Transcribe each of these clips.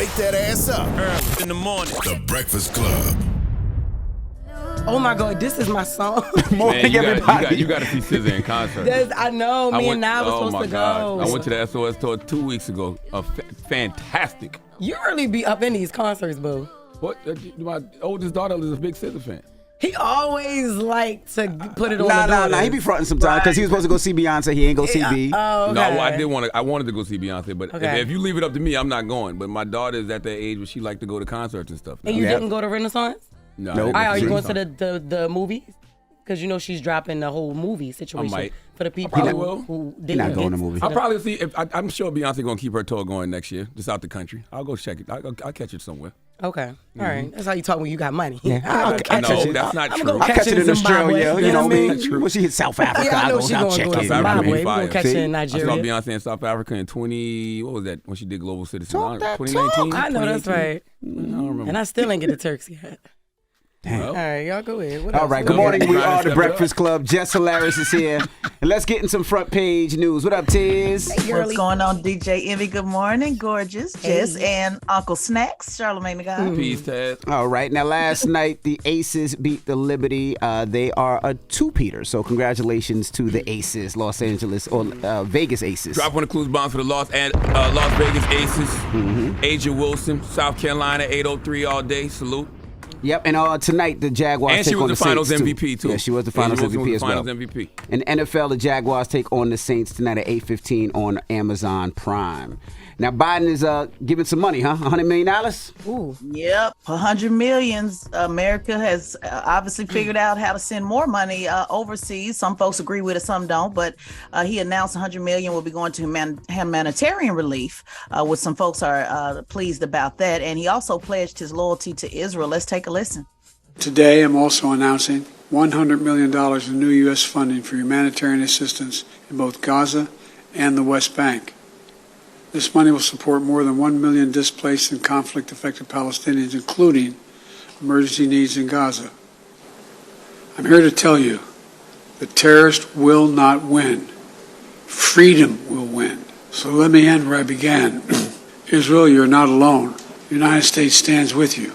wake that ass up. Early in the morning. The Breakfast Club. Oh my God, this is my song. Morning, everybody. You got to see SZA in concert. I know. Me and I was supposed to go. I went to the SOS tour 2 weeks ago. Fantastic. You really be up in these concerts, boo. What? My oldest daughter is a big SZA fan. He always like to put it on. Nah. He be fronting sometimes because he was supposed to go see Beyonce. He ain't go see B. Oh, okay. No, I wanted to go see Beyonce, but okay. if you leave it up to me, I'm not going. But my daughter is at that age where she like to go to concerts and stuff. And you didn't go to Renaissance? No. Nope. Are you going to the movies? Because you know she's dropping the whole movie situation. I might. For the people who didn't not going to movies. I'll probably see. I'm sure Beyonce gonna keep her tour going next year, just out the country. I'll go check it. I'll catch it somewhere. Okay. All right. That's how you talk when you got money. Yeah. I'll catch it. That's not true. I'll catch it in Australia. You know what I mean? True. When she hit South Africa, Yeah, I know I'll she go gonna check go to it. Zimbabwe. We're Fire. gonna catch it in Nigeria. I saw Beyonce in South Africa in what was that, when she did Global Citizen? Talk that 2019? I know that's right. I don't remember. And I still ain't get the Turks yet. Damn. All right, y'all go ahead. What All else? right, good morning. We are the Breakfast Club. Jess Hilarious is here. And let's get in some front page news. What up, Tiz? What's going on, DJ Envy? Good morning, gorgeous. Jess and Uncle Snacks, Charlamagne the guy. Peace, Ted. All right. Now, last night, the Aces beat the Liberty. They are a two-peater. So congratulations to the Aces, Los Angeles, or Vegas Aces. Drop one of the clues bombs for the Las Vegas Aces. Asia Wilson, South Carolina, 803 all day. Salute. Yep, and tonight the Jaguars And take she was on the the Finals Saints, MVP, too. Yeah, she was the Finals MVP as well. Finals MVP. In NFL, the Jaguars take on the Saints tonight at 8:15 on Amazon Prime. Now, Biden is giving some money, huh? $100 million? Ooh. Yep, 100 millions. America has obviously figured out how to send more money overseas. Some folks agree with it, some don't. But he announced 100 million will be going to humanitarian relief, which some folks are pleased about that. And he also pledged his loyalty to Israel. Let's take a listen. Today, I'm also announcing $100 million in new U.S. funding for humanitarian assistance in both Gaza and the West Bank. This money will support more than 1 million displaced and conflict-affected Palestinians, including emergency needs in Gaza. I'm here to tell you that terrorists will not win. Freedom will win. So let me end where I began. Israel, you're not alone. The United States stands with you.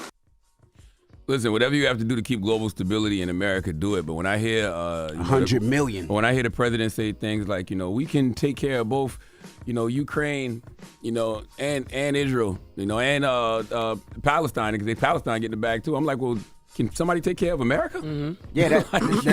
Listen, whatever you have to do to keep global stability in America, do it. But when I hear $100 million. When I hear the president say things like, we can take care of both, Ukraine, and Israel, and Palestine, because Palestine getting the bag too. I'm like, well, can somebody take care of America? Mm-hmm. Yeah,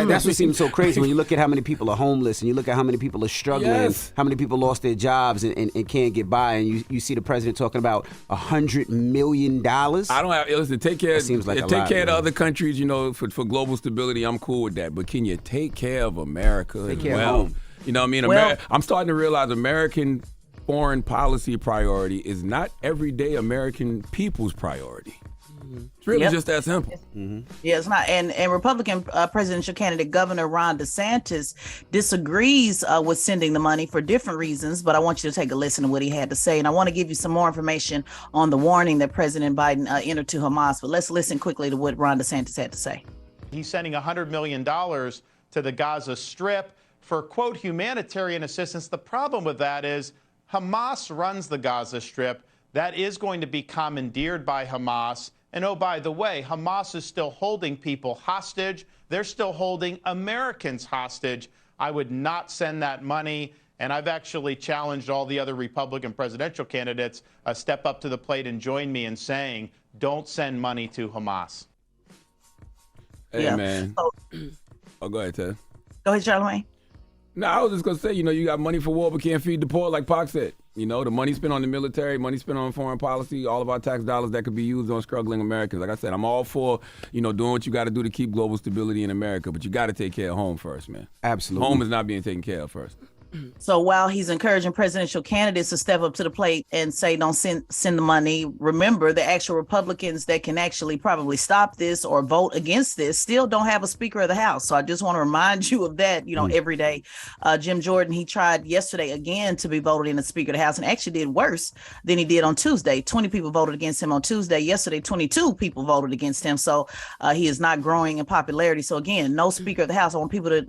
that's what seems so crazy when you look at how many people are homeless and you look at how many people are struggling, how many people lost their jobs and can't get by, and you see the president talking about $100 million. Listen, take care. Seems like take care of the other countries, for global stability. I'm cool with that, but can you take care of America? Take care of home. You know what I mean? I'm starting to realize American foreign policy priority is not everyday American people's priority. It's really just that simple. Mm-hmm. Yeah, it's not. And Republican presidential candidate Governor Ron DeSantis disagrees with sending the money for different reasons. But I want you to take a listen to what he had to say. And I want to give you some more information on the warning that President Biden entered to Hamas. But let's listen quickly to what Ron DeSantis had to say. He's sending $100 million to the Gaza Strip for, quote, humanitarian assistance. The problem with that is Hamas runs the Gaza Strip. That is going to be commandeered by Hamas. And oh, by the way, Hamas is still holding people hostage. They're still holding Americans hostage. I would not send that money. And I've actually challenged all the other Republican presidential candidates step up to the plate and join me in saying, don't send money to Hamas. Hey, man. Oh, go ahead, Ted. Go ahead, Charlamagne. No, I was just going to say, you got money for war but can't feed the poor, like Pac said. The money spent on the military, money spent on foreign policy, all of our tax dollars that could be used on struggling Americans. Like I said, I'm all for, doing what you got to do to keep global stability in America, but you got to take care of home first, man. Absolutely. Home is not being taken care of first. So while he's encouraging presidential candidates to step up to the plate and say don't send the money, remember the actual Republicans that can actually probably stop this or vote against this still don't have a Speaker of the House. So I just want to remind you of that, every day. Jim Jordan, he tried yesterday again to be voted in as Speaker of the House and actually did worse than he did on Tuesday. 20 people voted against him on Tuesday. Yesterday, 22 people voted against him. So he is not growing in popularity. So again, no Speaker of the House.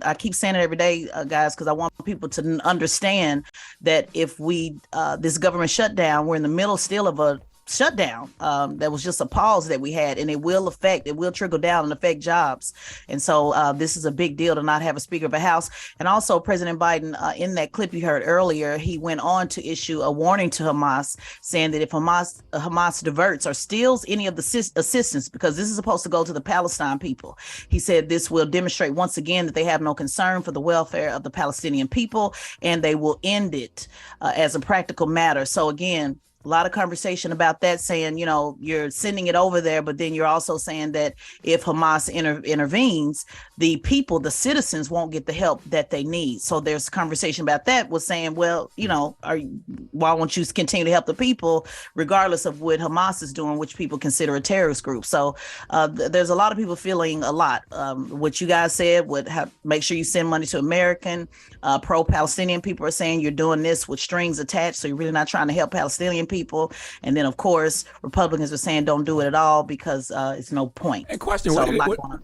I keep saying it every day, guys, because I want people to understand that if we this government shutdown, we're in the middle still of a shutdown. That was just a pause that we had, and it will trickle down and affect jobs. And so this is a big deal to not have a Speaker of the House. And also President Biden, in that clip you heard earlier, he went on to issue a warning to Hamas, saying that if Hamas diverts or steals any of the assistance, because this is supposed to go to the Palestine people, he said this will demonstrate once again that they have no concern for the welfare of the Palestinian people, and they will end it as a practical matter. So again, a lot of conversation about that, saying, you're sending it over there, but then you're also saying that if Hamas intervenes, the people, the citizens won't get the help that they need. So there's conversation about that, was saying, well, why won't you continue to help the people regardless of what Hamas is doing, which people consider a terrorist group? So there's a lot of people feeling a lot. What you guys said would make sure you send money to American pro-Palestinian people are saying you're doing this with strings attached, so you're really not trying to help Palestinian people. And then, of course, Republicans are saying don't do it at all because it's no point. And question, so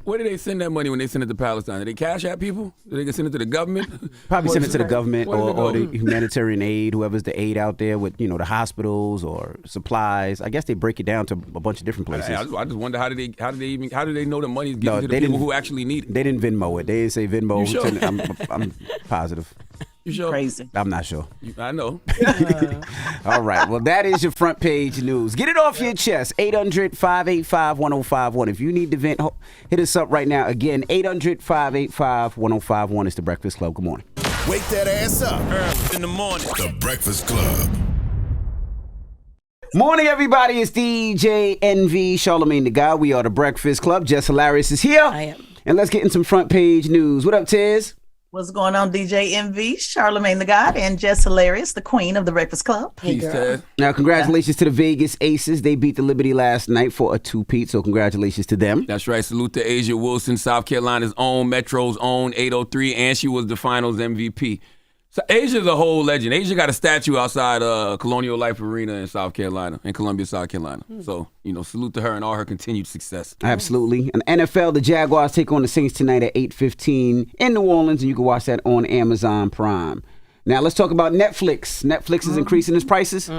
where do they send that money when they send it to Palestine? Do they cash out people? Do they send it to the government? Probably send it to the government or the humanitarian aid, whoever's the aid out there with, the hospitals or supplies. I guess they break it down to a bunch of different places. I just wonder how do they know the money is given to the people who actually need it? They didn't Venmo it. They didn't say Venmo. You sure? I'm positive. You sure? Crazy. I'm not sure. I know. All right. Well, that is your front page news. Get it off your chest. 800-585-1051. If you need to vent, hit us up right now. Again, 800-585-1051 is the Breakfast Club. Good morning. Wake that ass up Early in the morning. The Breakfast Club. Morning, everybody. It's DJ NV, Charlamagne the Guy. We are the Breakfast Club. Jess Hilarious is here. I am. And let's get in some front page news. What up, Tiz? What's going on, DJ MV, Charlamagne the God, and Jess Hilarious, the queen of the Breakfast Club. Hey, girl. Now, congratulations to the Vegas Aces. They beat the Liberty last night for a 2-peat, so congratulations to them. That's right. Salute to Asia Wilson, South Carolina's own, Metro's own 803, and she was the finals MVP. So Asia's a whole legend. Asia got a statue outside Colonial Life Arena in South Carolina, in Columbia, South Carolina. So, salute to her and all her continued success. Absolutely. And NFL, the Jaguars take on the Saints tonight at 8:15 in New Orleans, and you can watch that on Amazon Prime. Now, let's talk about Netflix. Netflix is increasing its prices.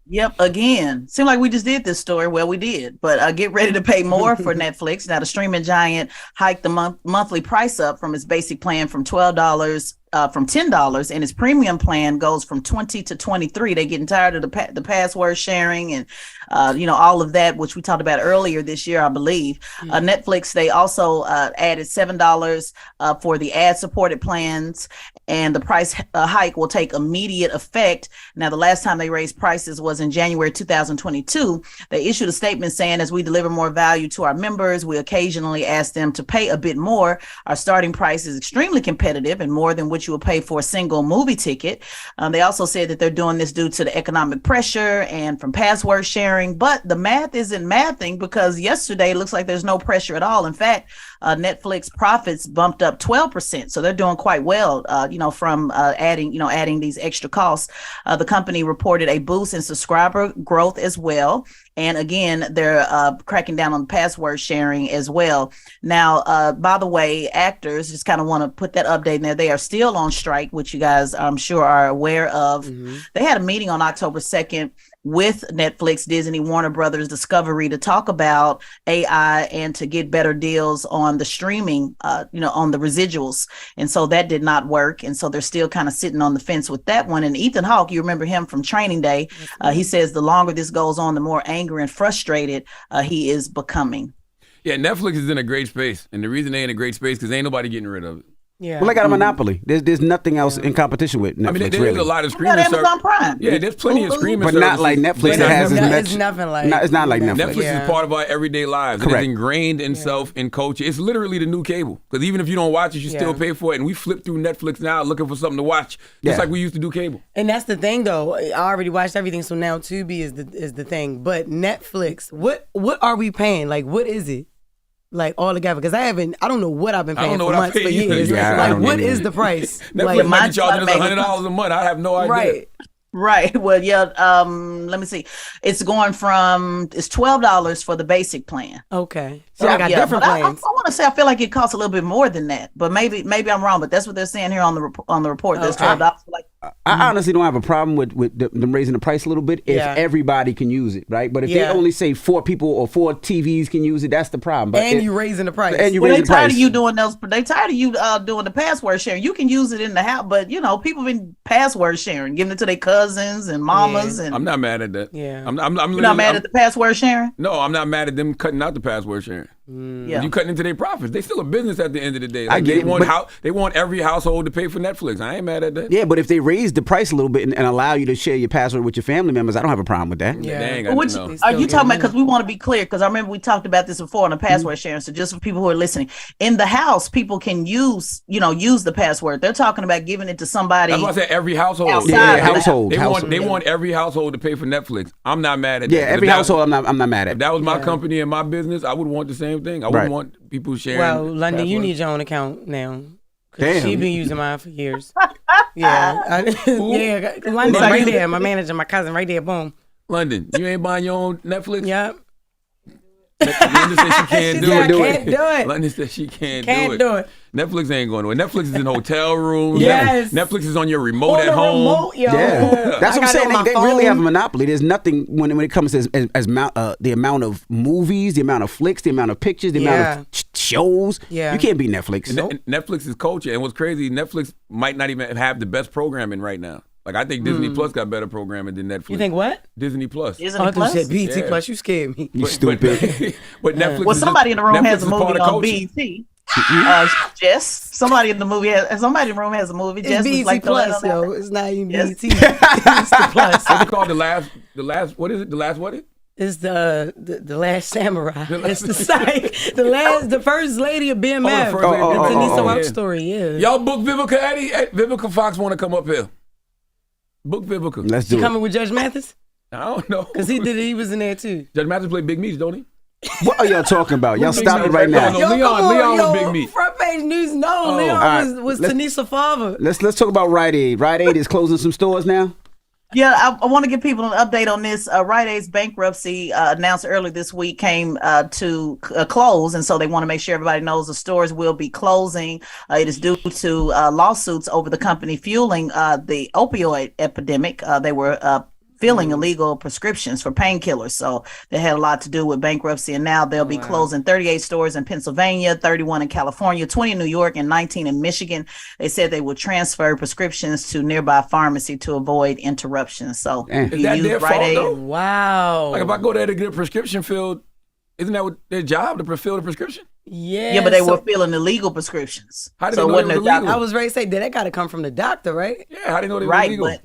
Yep, again. Seemed like we just did this story. Well, we did. But get ready to pay more for Netflix. Now, the streaming giant hiked the monthly price up from its basic plan from $12 from $10, and its premium plan goes from $20 to $23. They're getting tired of the password sharing and all of that, which we talked about earlier this year, I believe. Netflix, they also added $7 for the ad-supported plans, and the price hike will take immediate effect. Now, the last time they raised prices was in January 2022. They issued a statement saying, as we deliver more value to our members, we occasionally ask them to pay a bit more. Our starting price is extremely competitive and more than what you will pay for a single movie ticket. They also said that they're doing this due to the economic pressure and from password sharing, but the math isn't mathing because yesterday it looks like there's no pressure at all. In fact, Netflix profits bumped up 12%. So they're doing quite well, from adding these extra costs. The company reported a boost in subscriber growth as well. And again, they're cracking down on password sharing as well. Now, by the way, actors, just kind of want to put that update in there. They are still on strike, which you guys, I'm sure, are aware of. They had a meeting on October 2nd with Netflix, Disney, Warner Brothers, Discovery to talk about AI and to get better deals on the streaming, on the residuals. And so that did not work. And so they're still kind of sitting on the fence with that one. And Ethan Hawke, you remember him from Training Day. He says the longer this goes on, the more angry and frustrated he is becoming. Yeah, Netflix is in a great space. And the reason they're in a great space because ain't nobody getting rid of it. Yeah. Well, they got a monopoly. There's nothing else in competition with Netflix. I mean, there's really a lot of streaming Amazon Prime. Yeah, there's plenty of streaming but services. not like Netflix that has as much. It's nothing like. It's not like Netflix. Netflix is part of our everyday lives. Correct. It's ingrained in self and culture. It's literally the new cable. Because even if you don't watch it, you still pay for it. And we flip through Netflix now looking for something to watch, just like we used to do cable. And that's the thing, though. I already watched everything, so now Tubi is the thing. But Netflix, what are we paying? Like, what is it? Like all together, because I don't know what I've been paying for months, for years. Like, what is the price? Netflix might be charging us $100 a month. I have no idea. Right. Well, yeah. Let me see. It's going from it's $12 for the basic plan. Okay. So I got different plans. I want to say I feel like it costs a little bit more than that, but maybe I'm wrong. But that's what they're saying here on the report. There's $12 for like I honestly don't have a problem with them raising the price a little bit if everybody can use it, right? But if they only say 4 people or 4 TVs can use it, that's the problem. But and you raising the price. And you well, raising the price. Tired of you doing those. They tired of you doing the password sharing. You can use it in the house, but people been password sharing, giving it to their cousins and mamas. And I'm not mad at that. Yeah, I'm not mad at the password sharing. No, I'm not mad at them cutting out the password sharing. Yeah. You cutting into their profits. They still a business at the end of the day. I get they want every household to pay for Netflix. I ain't mad at that. Yeah, but if they raise the price a little bit and allow you to share your password with your family members, I don't have a problem with that. Yeah. Are you talking about, because we want to be clear, because I remember we talked about this before on the password sharing. So just for people who are listening, in the house, people can use the password. They're talking about giving it to somebody. That's why I said every household. Household. They want every household to pay for Netflix. I'm not mad at that. Yeah, every household I'm not mad at. If that was my company and my business, I would want the same thing. I wouldn't want people sharing. Well, London, passwords. you need your own account now. Damn. She been using mine for years. London right there. My manager, my cousin right there. Boom. London, you ain't buying your own Netflix? Yep. London said she can't do it. Can't do it. London said she can't do it. Netflix ain't going nowhere. Netflix is in hotel rooms. Yes. Netflix is on your remote at home. Remote, yo. Yeah, that's what I'm saying. They really have a phone. monopoly. There's nothing when it comes to the amount of movies, the amount of flicks, the amount of pictures, the amount of shows. Yeah. You can't beat Netflix. Netflix is culture, and what's crazy, Netflix might not even have the best programming right now. Like I think Disney Plus got better programming than Netflix. You think what? Disney Plus. I thought you said BT Plus. You scared me. You stupid. But Netflix. Well, somebody in the room Netflix has a is part movie of on culture. BET. Jess, somebody in the room has a movie. It's Jess was BT like Plus, yo. It's not even Yes. BT. It's the Plus. What's it called? The last. What is it? The last what? It's the Last Samurai. It's the first lady of BMF. the first lady of It's a Nisa BMF. Rock story. Yeah. Y'all book Vivica Eddie. Vivica Fox want to come up here. Book Vivica. Let's do She it. coming with Judge Mathis? I don't know. Because he was in there too. Judge Mathis play Big Meats, don't he? What are y'all talking about? Y'all stop it right No, now. no. Leon was Big Meat. Front page news. No, Oh. Leon All right, was let's- Tanisa Father. Let's talk about Rite Aid. Rite Aid is closing some stores now. Yeah, I want to give people an update on this. Rite Aid's bankruptcy announced earlier this week came to close, and so they want to make sure everybody knows the stores will be closing. It is due to lawsuits over the company fueling the opioid epidemic. They were filling illegal prescriptions for painkillers, so they had a lot to do with bankruptcy, and now they'll be closing 38 stores in Pennsylvania, 31 in California, 20 in New York, and 19 in Michigan. They said they will transfer prescriptions to nearby pharmacy to avoid interruptions. So Is that their fault, though? Wow. Like if I go there to get a prescription filled, isn't that what their job to fill the prescription? Yeah, but they were filling illegal prescriptions. How did so they know wasn't it was their job. illegal? I was ready to say that got to come from the doctor, right? Yeah, how do they know they were Right, illegal? but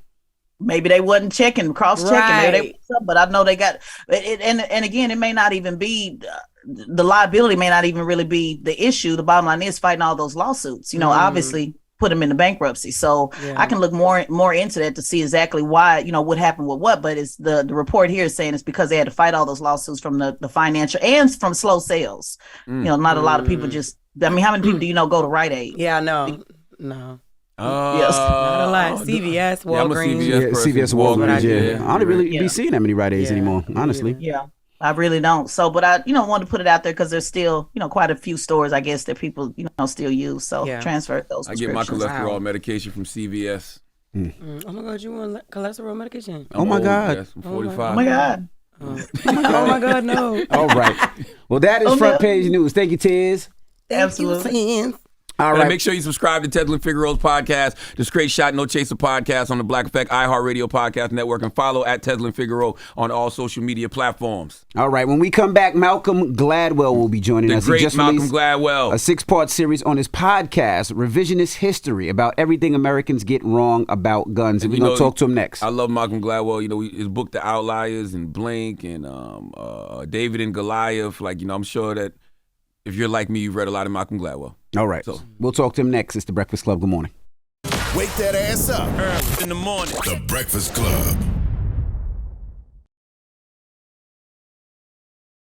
maybe they wasn't checking, cross-checking. Maybe they, but I know they got it. And again, it may not even be the liability. May not even really be the issue. The bottom line is fighting all those lawsuits. Obviously put them into bankruptcy. So I can look more into that to see exactly why. What happened with what. But it's the report here is saying it's because they had to fight all those lawsuits from the financial and from slow sales. Not a lot of people just. I mean, how many people do you know go to Rite Aid? Yeah, no. Yes. Not a lot. CVS, Yeah, I'm a Walgreens. CVS person. CVS, Walgreens. Yeah, I don't really Yeah. be seeing that many Rite Aids anymore. Honestly. Yeah, I really don't. So, but I, wanted to put it out there because there's still, quite a few stores, I guess, that people, still use. So transfer those. I get my prescriptions. cholesterol medication from CVS. Oh my God, you want cholesterol medication? Oh my old, God. Yes, I'm 45. Oh my God. Oh my God, no. All right. Well, that is front page news. Thank you, Tiz. Absolutely. All And right. make sure you subscribe to Tedlin Figaro's podcast, the Straight Shot No Chaser podcast on the Black Effect iHeartRadio podcast network, and follow at Tedlin Figaro on all social media platforms. All right. When we come back, Malcolm Gladwell will be joining The us. great He just Malcolm released Gladwell. a 6-part series on his podcast, Revisionist History, about everything Americans get wrong about guns. And we're going to talk to him next. I love Malcolm Gladwell. His book, The Outliers, and Blink, and David and Goliath. I'm sure that if you're like me, you've read a lot of Malcolm Gladwell. All right. So we'll talk to him next. It's The Breakfast Club. Good morning. Wake that ass up. In the morning. The Breakfast Club.